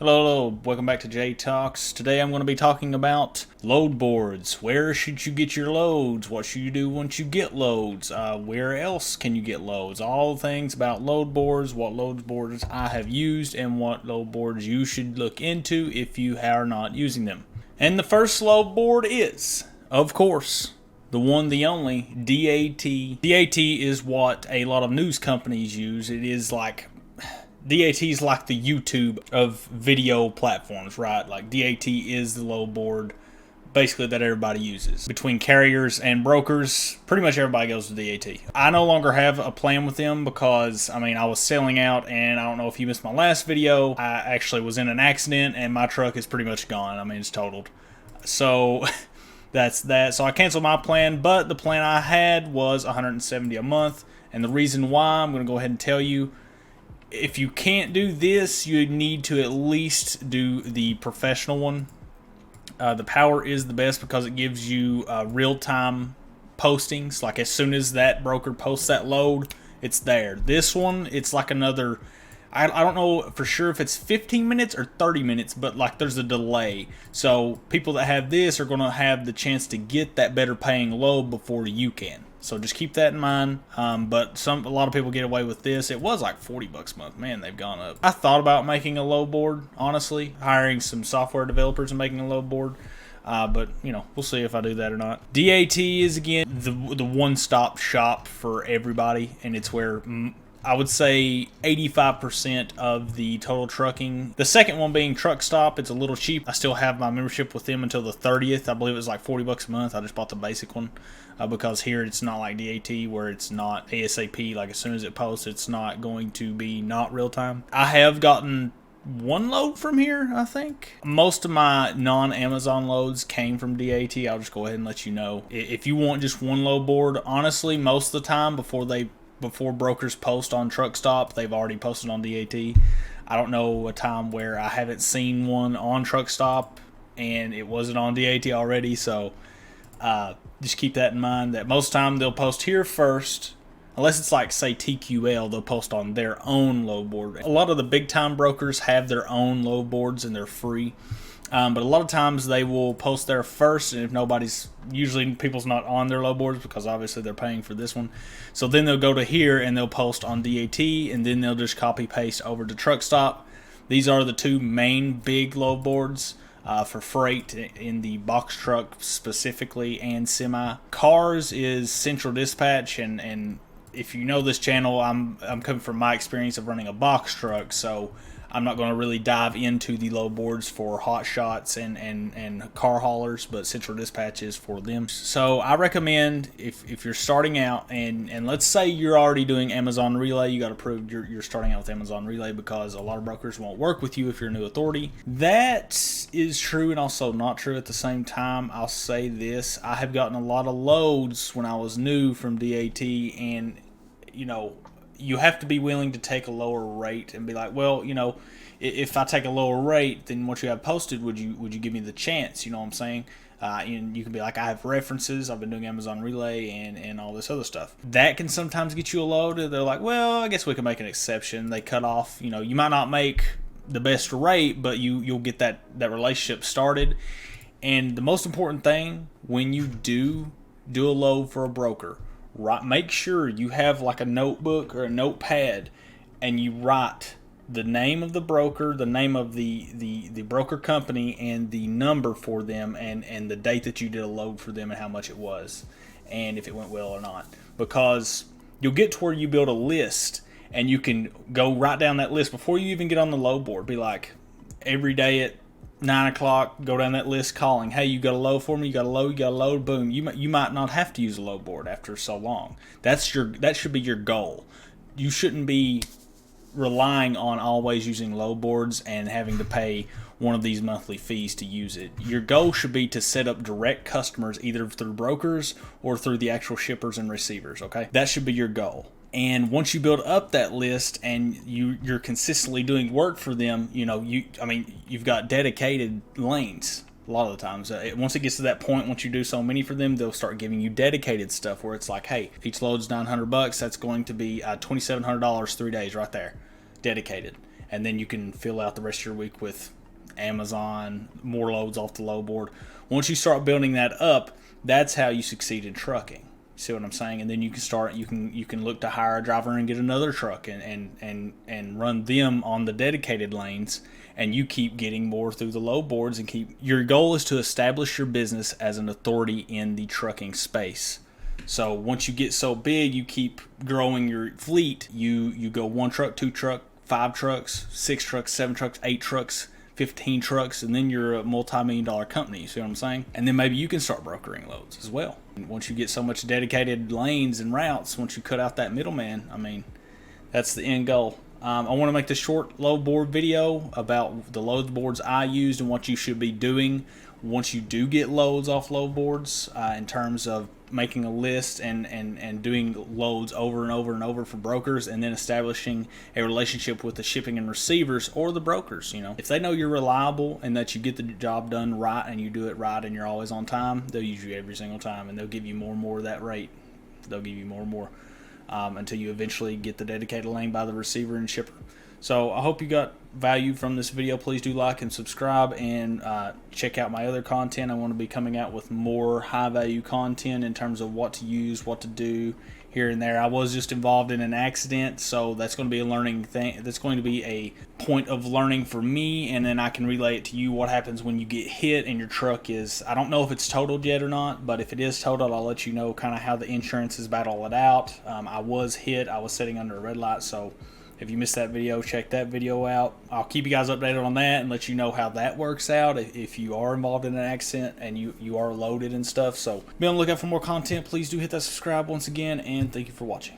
Hello, welcome back to J Talks. Today I'm going to be talking about load boards. Where should you get your loads? What should you do once you get loads? Where else can you get loads? All things about load boards, what load boards I have used, and what load boards you should look into if you are not using them. And the first load board is, of course, the one, the only, DAT. DAT is what a lot of news companies use. It is like DAT is like the YouTube of video platforms, right? Like DAT is the load board basically that everybody uses. Between carriers and brokers, pretty much everybody goes to DAT. I no longer have a plan with them because, I was selling out, and I don't know if you missed my last video, I actually was in an accident and my truck is pretty much gone. It's totaled. So that's that. So I canceled my plan, but the plan I had was $170 a month. And the reason why, I'm going to go ahead and tell you. If you can't do this, you need to at least do the professional one. The Power is the best because it gives you real-time postings. Like as soon as that broker posts that load, it's there. This one, it's like another, I don't know for sure if it's 15 minutes or 30 minutes, but like there's a delay. So people that have this are going to have the chance to get that better paying load before you can. So just keep that in mind. But a lot of people get away with this. It was like $40 a month. Man, they've gone up. I thought about making a load board, honestly, hiring some software developers and making a load board. But we'll see if I do that or not. DAT is again the one-stop shop for everybody, and it's where I would say 85% of the total trucking. The second one being Truck Stop, it's a little cheap. I still have my membership with them until the 30th. I believe it was like $40 a month. I just bought the basic one because here it's not like DAT where it's not ASAP. Like as soon as it posts, it's not going to be not real time. I have gotten one load from here, I think. Most of my non-Amazon loads came from DAT. I'll just go ahead and let you know. If you want just one load board, honestly, most of the time before brokers post on Truck Stop, they've already posted on DAT. I don't know a time where I haven't seen one on Truck Stop and it wasn't on DAT already, so just keep that in mind that most of the time they'll post here first. Unless it's like, say, TQL, they'll post on their own load board. A lot of the big time brokers have their own load boards and they're free. But a lot of times they will post there first, and if usually people's not on their load boards because obviously they're paying for this one. So then they'll go to here and they'll post on DAT, and then they'll just copy paste over to Truck Stop. These are the two main big load boards for freight in the box truck specifically and semi. Cars is Central Dispatch, and if you know this channel, I'm coming from my experience of running a box truck, so I'm not going to really dive into the load boards for hot shots and car haulers, but Central Dispatch is for them. So I recommend if you're starting out, and let's say you're already doing Amazon Relay, you got to prove you're starting out with Amazon Relay because a lot of brokers won't work with you if you're a new authority. That is true and also not true at the same time. I'll say this. I have gotten a lot of loads when I was new from DAT, and you have to be willing to take a lower rate and be like, well, if I take a lower rate than what you have posted, would you give me the chance? You know what I'm saying? And you can be like, I have references, I've been doing Amazon Relay and all this other stuff. That can sometimes get you a load. They're like, well, I guess we can make an exception. They cut off, you might not make the best rate, but you'll get that relationship started. And the most important thing when you do a load for a broker, make sure you have like a notebook or a notepad and you write the name of the broker, the name of the broker company, and the number for them, and the date that you did a load for them and how much it was and if it went well or not. Because you'll get to where you build a list and you can go right down that list before you even get on the load board. Be like, every day at 9 o'clock, go down that list calling, hey, you got a load for me, you got a load, boom. You might not have to use a load board after so long. That should be your goal. You shouldn't be relying on always using load boards and having to pay one of these monthly fees to use it. Your goal should be to set up direct customers either through brokers or through the actual shippers and receivers, okay? That should be your goal. And once you build up that list and you're consistently doing work for them, you've got dedicated lanes a lot of the times. Once it gets to that point, once you do so many for them, they'll start giving you dedicated stuff where it's like, hey, each load's $900. That's going to be $2,700 3 days right there, dedicated. and then you can fill out the rest of your week with Amazon, more loads off the load board. Once you start building that up, that's how you succeed in trucking. See what I'm saying? And then you can start. You can look to hire a driver and get another truck and run them on the dedicated lanes. And you keep getting more through the load boards and keep. Your goal is to establish your business as an authority in the trucking space. So once you get so big, you keep growing your fleet. You go 1 truck, 2 truck, 5 trucks, 6 trucks, 7 trucks, 8 trucks, 15 trucks, and then you're a multi-million-dollar company. You see what I'm saying? And then maybe you can start brokering loads as well. And once you get so much dedicated lanes and routes, once you cut out that middleman, I mean, that's the end goal. I want to make this short load board video about the load boards I used and what you should be doing once you do get loads off load boards, in terms of making a list and doing loads over and over and over for brokers, and then establishing a relationship with the shipping and receivers or the brokers. You know, if they know you're reliable and that you get the job done right and you do it right and you're always on time, they'll use you every single time, and they'll give you more and more of that rate. They'll give you more and more until you eventually get the dedicated lane by the receiver and shipper. So I hope you got value from this video. Please do like and subscribe, and check out my other content. I want to be coming out with more high value content in terms of what to use, what to do here and there. I was just involved in an accident, so that's going to be a learning thing. That's going to be a point of learning for me, and then I can relay it to you what happens when you get hit and your truck is, I don't know if it's totaled yet or not, but if it is totaled, I'll let you know kind of how the insurances battle it out. I was hit. I was sitting under a red light, so if you missed that video, check that video out. I'll keep you guys updated on that and let you know how that works out if you are involved in an accident and you are loaded and stuff. So be on the lookout for more content. Please do hit that subscribe once again, and thank you for watching.